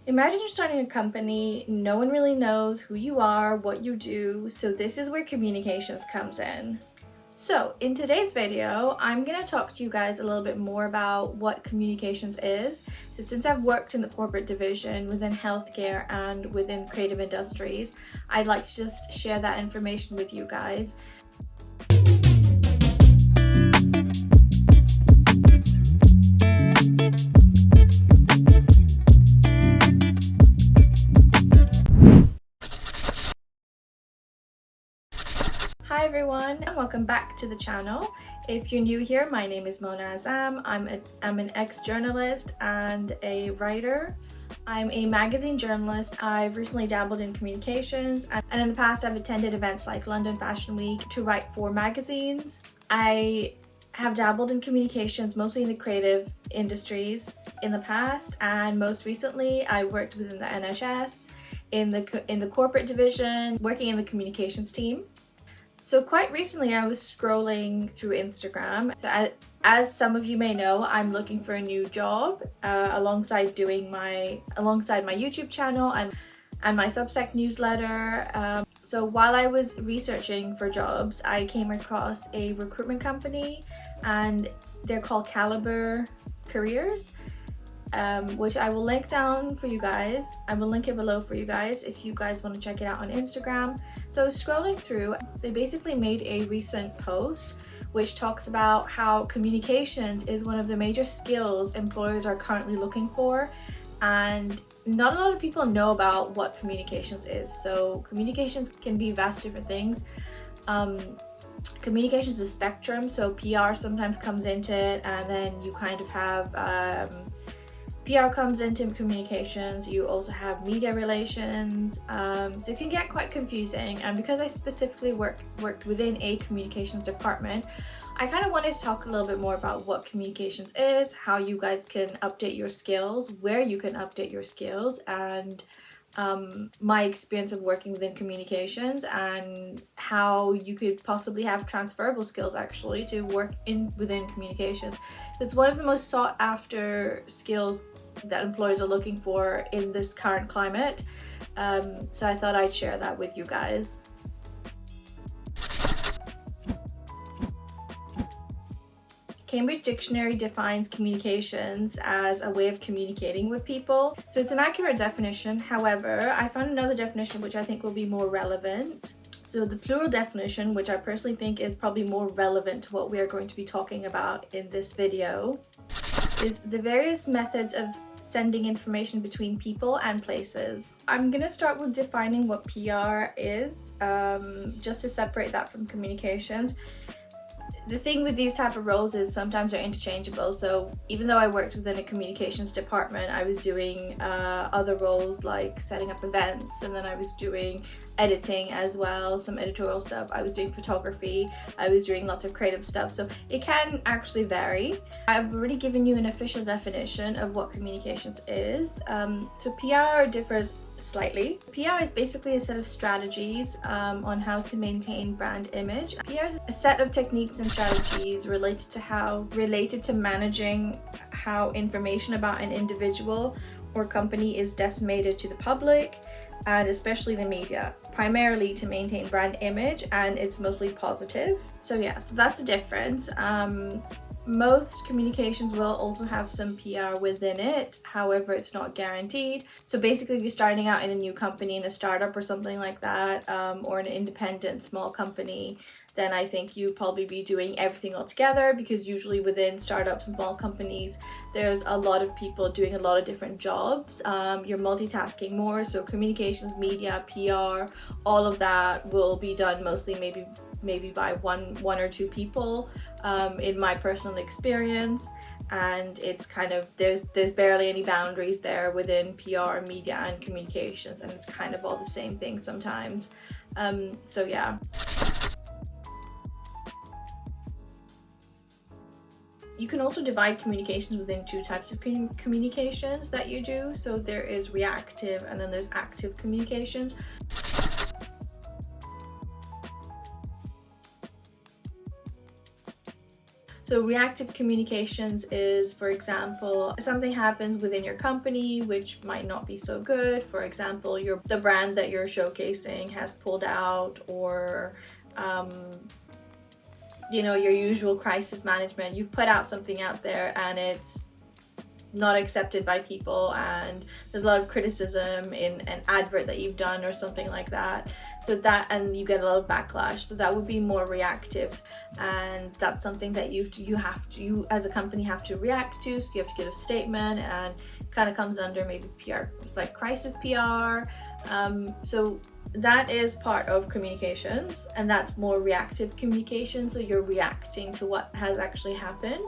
Imagine you're starting a company, no one really knows who you are, what you do, so this is where communications comes in. So in today's video, I'm going to talk to you guys a little bit more about what communications is. So since I've worked in the corporate division within healthcare and within creative industries, I'd like to just share that information with you guys. Hi everyone, and welcome back to the channel. If you're new here, my name is Mona. I'm an ex-journalist and a writer. I'm a magazine journalist. I've recently dabbled in communications, and in the past I've attended events like London Fashion Week to write for magazines. I have dabbled in communications, mostly in the creative industries in the past, and most recently I worked within the NHS, in the corporate division, working in the communications team. So quite recently I was scrolling through Instagram. As some of you may know, I'm looking for a new job alongside my YouTube channel and my Substack newsletter. So while I was researching for jobs, I came across a recruitment company, and they're called Caliber Careers, which I will link down for you guys. I will link it below for you guys if you guys want to check it out on Instagram. So I was scrolling through, they basically made a recent post which talks about how communications is one of the major skills employers are currently looking for, and not a lot of people know about what communications is. So communications can be vast different things. Communications is a spectrum, so PR sometimes comes into it, and then you kind of have PR comes into communications. You also have media relations, so it can get quite confusing. And because I specifically worked within a communications department, I kind of wanted to talk a little bit more about what communications is, how you guys can update your skills, where you can update your skills, and my experience of working within communications, and how you could possibly have transferable skills actually to work within communications. It's one of the most sought after skills that employers are looking for in this current climate. So I thought I'd share that with you guys. Cambridge Dictionary defines communications as a way of communicating with people. So it's an accurate definition. However, I found another definition which I think will be more relevant. So the plural definition, which I personally think is probably more relevant to what we are going to be talking about in this video, is the various methods of sending information between people and places. I'm gonna start with defining what PR is, just to separate that from communications. The thing with these type of roles is sometimes they're interchangeable. So even though I worked within a communications department, I was doing other roles like setting up events, and then I was doing editing as well, some editorial stuff. I was doing photography, I was doing lots of creative stuff, so it can actually vary. I've already given you an official definition of what communications is. So PR differs slightly. PR is basically a set of strategies on how to maintain brand image. PR is a set of techniques and strategies related to managing how information about an individual or company is disseminated to the public, and especially the media, primarily to maintain brand image, and it's mostly positive. So yeah, so that's the difference. Most communications will also have some PR within it, however it's not guaranteed. So basically if you're starting out in a new company, in a startup or something like that, or an independent small company, then I think you'd probably be doing everything all together, because usually within startups and small companies there's a lot of people doing a lot of different jobs. You're multitasking more, so communications, media, PR, all of that will be done mostly maybe by one or two people, in my personal experience. And it's kind of, there's barely any boundaries there within PR, media and communications, and it's kind of all the same thing sometimes. So yeah. You can also divide communications within two types of communications that you do. So there is reactive and then there's active communications. So reactive communications is, for example, something happens within your company which might not be so good. For example, the brand that you're showcasing has pulled out, or you know, your usual crisis management. You've put out something out there and it's not accepted by people, and there's a lot of criticism in an advert that you've done or something like that. So that, and you get a lot of backlash. So that would be more reactive, and that's something that you as a company have to react to. So you have to give a statement, and it kind of comes under maybe PR, like crisis PR. So that is part of communications, and that's more reactive communication. So you're reacting to what has actually happened.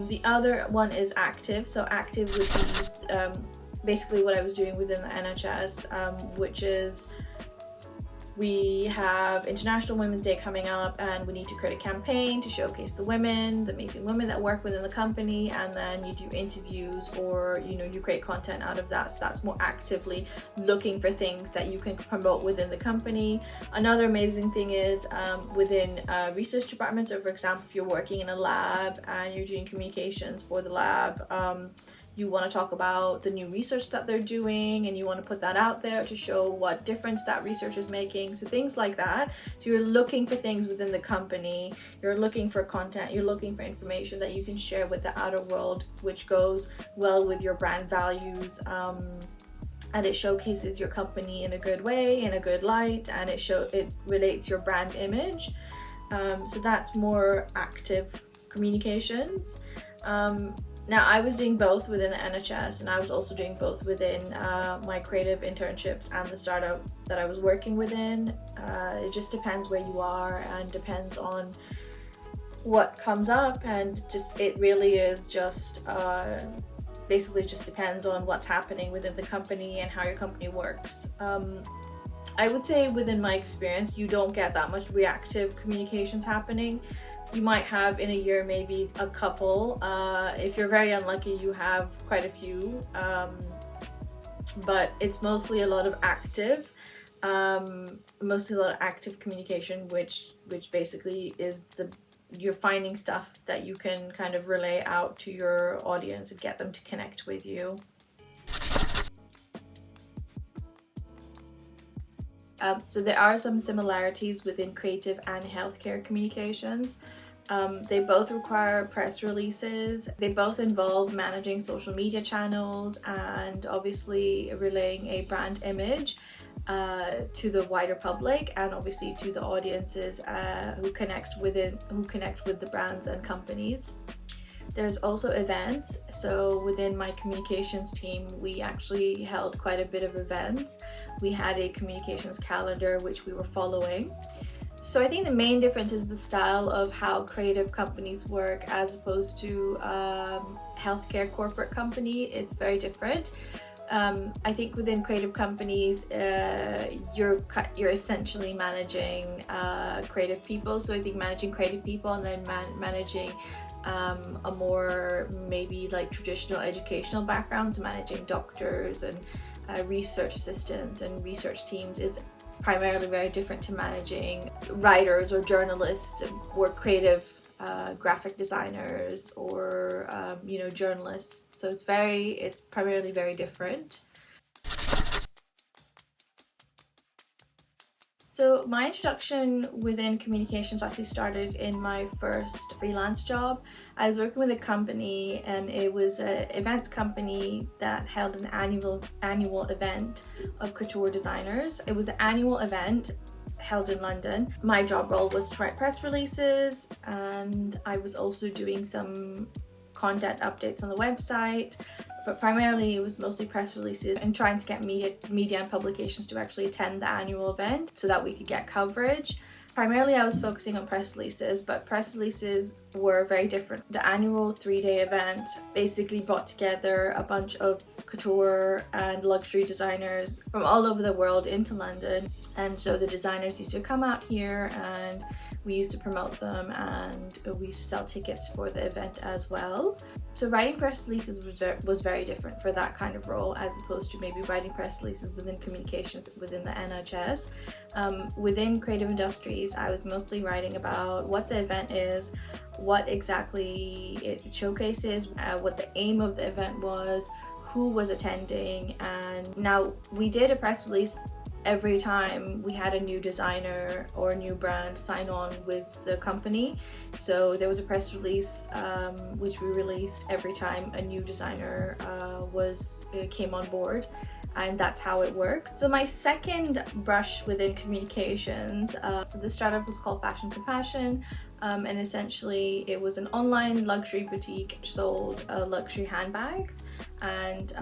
The other one is active. So active would be basically what I was doing within the NHS, which is we have International Women's Day coming up, and we need to create a campaign to showcase the women, the amazing women that work within the company, and then you do interviews, or you know, you create content out of that. So that's more actively looking for things that you can promote within the company. Another amazing thing is within research departments, or for example, if you're working in a lab and you're doing communications for the lab, you want to talk about the new research that they're doing, and you want to put that out there to show what difference that research is making. So things like that. So you're looking for things within the company, you're looking for content, you're looking for information that you can share with the outer world, which goes well with your brand values, and it showcases your company in a good way, in a good light, and it relates your brand image. So that's more active communications. Now, I was doing both within the NHS, and I was also doing both within my creative internships and the startup that I was working within. It just depends where you are, and depends on what comes up, and it really is just basically just depends on what's happening within the company and how your company works. I would say within my experience, you don't get that much reactive communications happening. You might have in a year maybe a couple. If you're very unlucky, you have quite a few, but it's mostly a lot of active communication, which basically is you're finding stuff that you can kind of relay out to your audience and get them to connect with you. So there are some similarities within creative and healthcare communications. They both require press releases. They both involve managing social media channels and obviously relaying a brand image to the wider public, and obviously to the audiences who connect with the brands and companies. There's also events. So within my communications team, we actually held quite a bit of events. We had a communications calendar which we were following. So I think the main difference is the style of how creative companies work as opposed to healthcare corporate company. It's very different. I think within creative companies, you're essentially managing creative people. So I think managing creative people and then managing a more maybe like traditional educational background, so managing doctors and research assistants and research teams is primarily very different to managing writers or journalists or creative graphic designers or journalists. So it's primarily very different. So my introduction within communications actually started in my first freelance job. I was working with a company, and it was an events company that held an annual event of couture designers. It was an annual event held in London. My job role was to write press releases, and I was also doing some content updates on the website, but primarily it was mostly press releases and trying to get media and publications to actually attend the annual event so that we could get coverage. Primarily I was focusing on press releases, but press releases were very different. The annual 3-day event basically brought together a bunch of couture and luxury designers from all over the world into London, and so the designers used to come out here and we used to promote them, and we used to sell tickets for the event as well. So writing press releases was very different for that kind of role, as opposed to maybe writing press releases within communications within the NHS. Within creative industries, I was mostly writing about what the event is, what exactly it showcases, what the aim of the event was, who was attending. And now we did a press release every time we had a new designer or a new brand sign on with the company. So there was a press release which we released every time a new designer came on board, and that's how it worked. So my second brush within communications, so this startup was called Fashion Compassion, and essentially it was an online luxury boutique which sold luxury handbags, and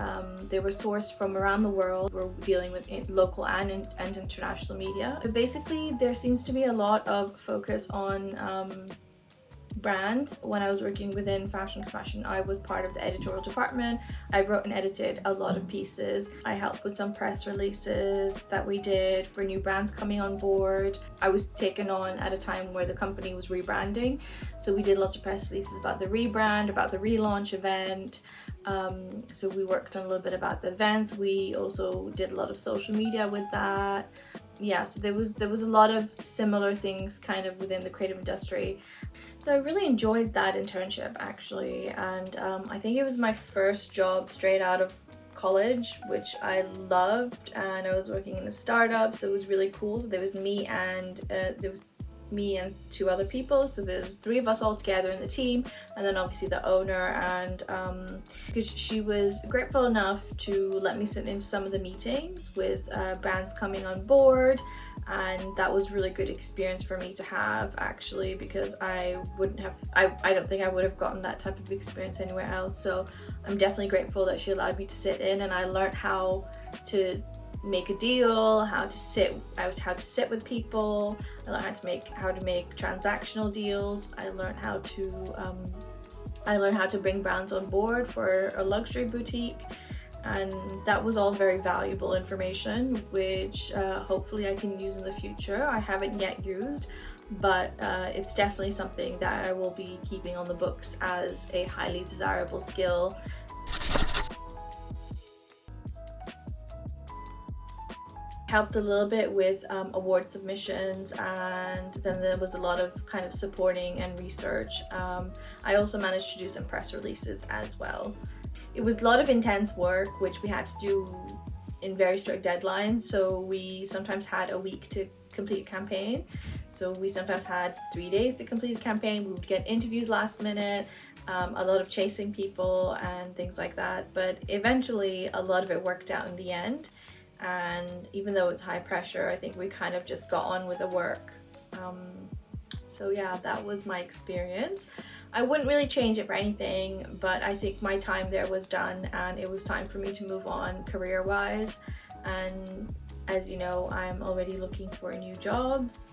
they were sourced from around the world. We're dealing with local and international media. But basically there seems to be a lot of focus on brand. When I was working within Fashion Compassion, I was part of the editorial department. I wrote and edited a lot of pieces. I helped with some press releases that we did for new brands coming on board. I was taken on at a time where the company was rebranding, so we did lots of press releases about the rebrand, about the relaunch event. So we worked on a little bit about the events. We also did a lot of social media with that. Yeah, so there was a lot of similar things kind of within the creative industry. So I really enjoyed that internship actually, and I think it was my first job straight out of college, which I loved, and I was working in a startup, so it was really cool. So there was me and two other people, so there was three of us all together in the team, and then obviously the owner, and because she was grateful enough to let me sit in some of the meetings with brands coming on board, and that was really good experience for me to have actually, because I don't think I would have gotten that type of experience anywhere else. So I'm definitely grateful that she allowed me to sit in, and I learned how to make a deal, how to sit with people. I learned how to make transactional deals. I learned how to bring brands on board for a luxury boutique, and that was all very valuable information, which hopefully I can use in the future. I haven't yet used, but it's definitely something that I will be keeping on the books as a highly desirable skill. Helped a little bit with award submissions, and then there was a lot of kind of supporting and research. I also managed to do some press releases as well. It was a lot of intense work, which we had to do in very strict deadlines. So we sometimes had a week to complete a campaign. So we sometimes had 3 days to complete a campaign. We would get interviews last minute, a lot of chasing people and things like that. But eventually a lot of it worked out in the end. And even though it's high pressure, I think we kind of just got on with the work. So yeah, that was my experience. I wouldn't really change it for anything, but I think my time there was done, and it was time for me to move on career-wise. And as you know, I'm already looking for new jobs.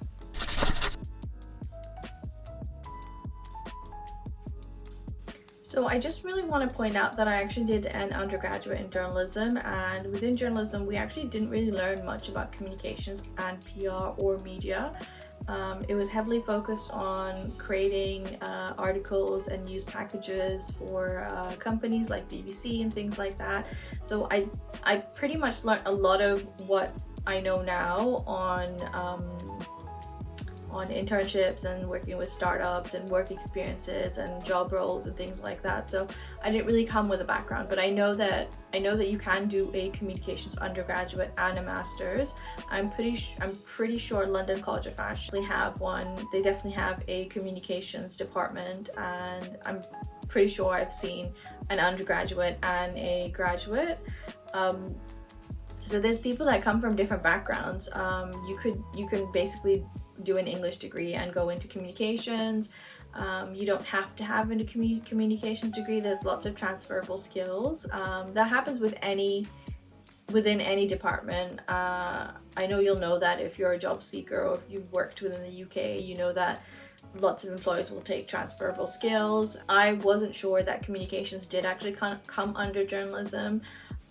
So I just really want to point out that I actually did an undergraduate in journalism, and within journalism we actually didn't really learn much about communications and PR or media. It was heavily focused on creating articles and news packages for companies like BBC and things like that. So I pretty much learned a lot of what I know now on internships and working with startups and work experiences and job roles and things like that. So I didn't really come with a background, but I know that you can do a communications undergraduate and a master's. I'm pretty sure London College of Fashion have one. They definitely have a communications department, and I'm pretty sure I've seen an undergraduate and a graduate. So there's people that come from different backgrounds. You can basically do an English degree and go into communications. You don't have to have a communications degree. There's lots of transferable skills. That happens within any department. I know you'll know that if you're a job seeker or if you've worked within the UK, you know that lots of employers will take transferable skills. I wasn't sure that communications did actually come under journalism.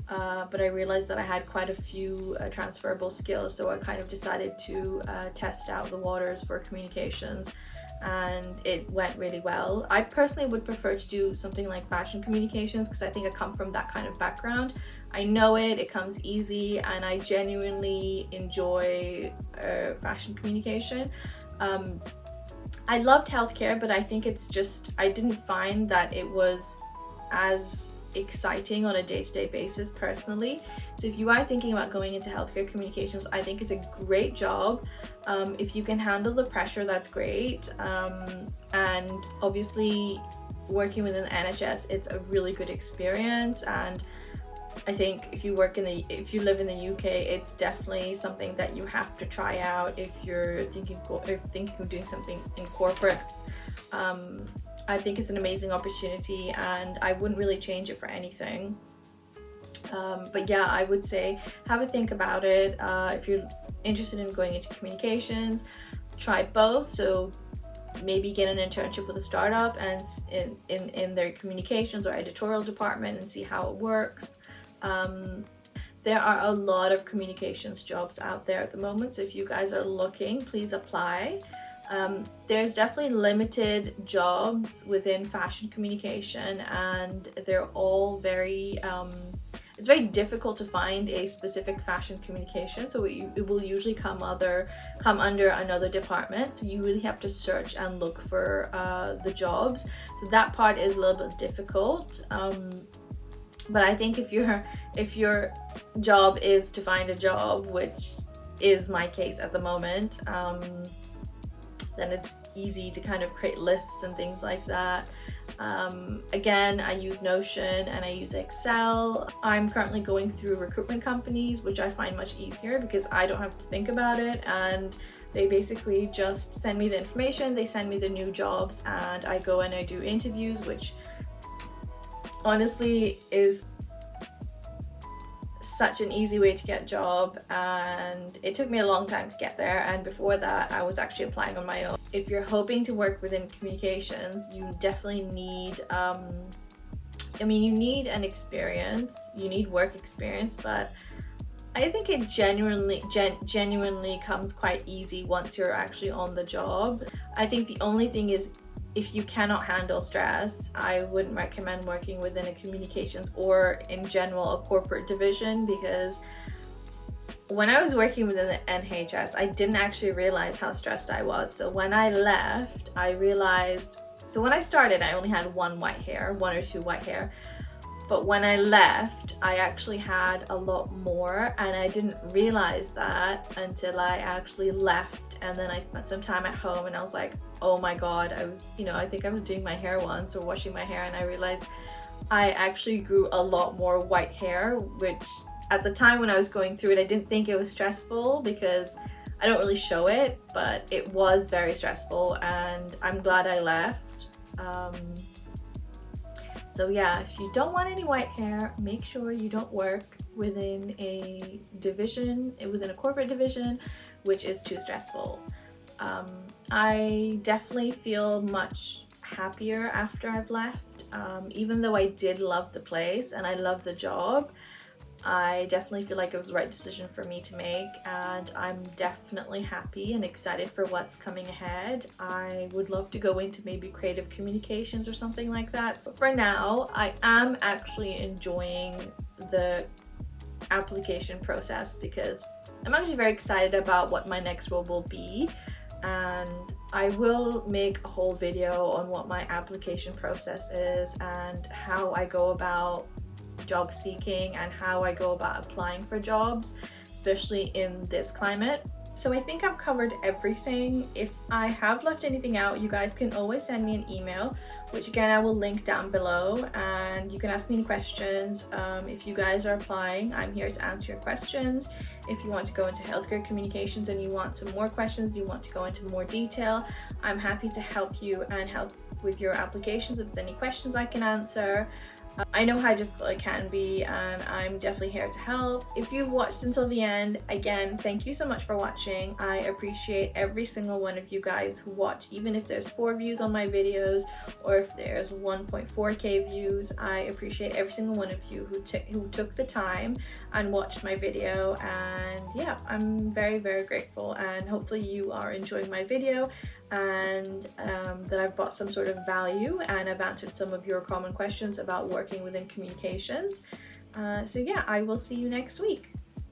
but I realized that I had quite a few transferable skills, so I kind of decided to test out the waters for communications, and it went really well. I personally would prefer to do something like fashion communications because I think I come from that kind of background. I know it comes easy, and I genuinely enjoy fashion communication. I loved healthcare, but I think it's just, I didn't find that it was as exciting on a day-to-day basis personally. So if you are thinking about going into healthcare communications, I think it's a great job. If you can handle the pressure, that's great. And obviously working within the NHS, it's a really good experience, and I think if you live in the UK, it's definitely something that you have to try out if you're thinking of doing something in corporate. I think it's an amazing opportunity, and I wouldn't really change it for anything. But yeah, I would say have a think about it. If you're interested in going into communications, try both. So maybe get an internship with a startup and in their communications or editorial department and see how it works. There are a lot of communications jobs out there at the moment, so if you guys are looking, please apply. There's definitely limited jobs within fashion communication, and they're all very it's very difficult to find a specific fashion communication, so it will usually come under another department, so you really have to search and look for the jobs. So that part is a little bit difficult. But I think if your job is to find a job, which is my case at the moment, then it's easy to kind of create lists and things like that. Again, I use Notion and I use Excel. I'm currently going through recruitment companies, which I find much easier because I don't have to think about it, and they basically just send me the information, they send me the new jobs, and I go and I do interviews, which honestly is such an easy way to get a job, and it took me a long time to get there, and before that I was actually applying on my own. If you're hoping to work within communications, you definitely need you need an experience, you need work experience, but I think it genuinely comes quite easy once you're actually on the job. I think the only thing is, if you cannot handle stress, I wouldn't recommend working within a communications or in general a corporate division, because when I was working within the NHS, I didn't actually realize how stressed I was. So when I left, I realized, so when I started, I only had one or two white hair. But when I left, I actually had a lot more, and I didn't realize that until I actually left. And then I spent some time at home, and I was like, oh my god, I think I was doing my hair once or washing my hair, and I realized I actually grew a lot more white hair, which at the time when I was going through it, I didn't think it was stressful because I don't really show it, but it was very stressful, and I'm glad I left. So yeah, if you don't want any white hair, make sure you don't work within a division, within a corporate division, which is too stressful. I definitely feel much happier after I've left. Even though I did love the place and I love the job, I definitely feel like it was the right decision for me to make, and I'm definitely happy and excited for what's coming ahead. I would love to go into maybe creative communications or something like that. So for now, I am actually enjoying the application process because I'm actually very excited about what my next role will be, and I will make a whole video on what my application process is and how I go about job seeking and how I go about applying for jobs, especially in this climate. So I think I've covered everything. If I have left anything out, you guys can always send me an email, which again I will link down below, and you can ask me any questions. If you guys are applying, I'm here to answer your questions. If you want to go into healthcare communications and you want some more questions, you want to go into more detail, I'm happy to help you and help with your applications. If there's any questions I can answer. I know how difficult it can be, and I'm definitely here to help. If you've watched until the end, again, thank you so much for watching. I appreciate every single one of you guys who watch, even if there's 4 views on my videos or if there's 1.4k views. I appreciate every single one of you who took the time and watched my video, and yeah, I'm very, very grateful, and hopefully you are enjoying my video and that I've brought some sort of value and I've answered some of your common questions about working within communications. So yeah, I will see you next week.